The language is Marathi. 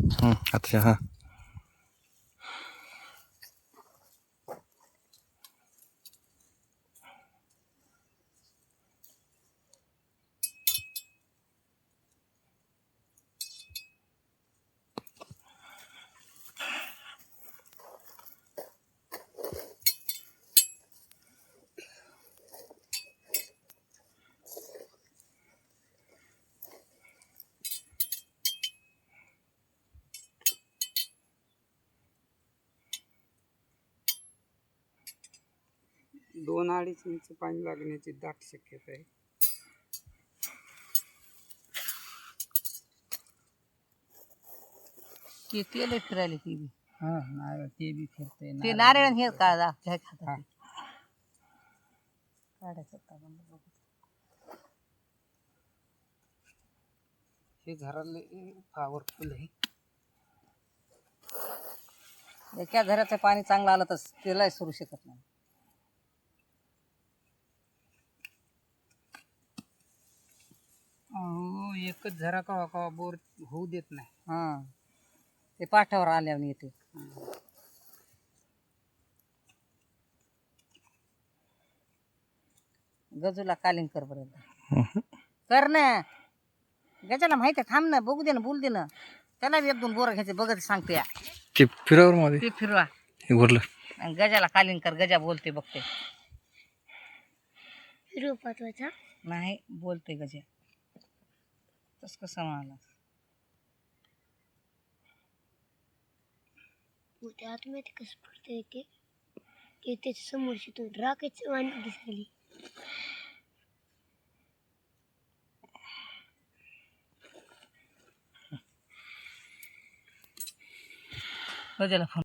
अच्छा हां. दोन अडीच इंच पाणी लागण्याची दाट शक्यता आहे. ते तेल फिरायला ती बी हा नारळ ते बी फिरते ते नारळ हे काढा काय खातात काढायचं का बंद बघू. हे घराले पॉवरफुल आहे. एका घराचं पाणी चांगलं आलं तर त्याला सुरू शकत नाही. अहो एकच झरा कवा कवा बोर होऊ देत नाही. हां ते पाठावर आल्यावर येते. गजूला कालिंग कर बरं कर ना. गजाला माहिती आहे, थांब ना, बघू दे ना, बोल दे ना. त्याला बी 1-2 बोरं घ्यायचे बघत सांगते. ते फिरावर मध्ये ते फिरवा हे भरलं. आणि गजाला कालिंग कर. गजा बोलते बघते. फिरू पाठवायचा नाही बोलते गजा. तस कसं म्हणाला मोठ्या आतमध्ये कसं पडतं येते ते त्याच्या समोर शितो राखायचं वाणी दिसायली. गजाला फोन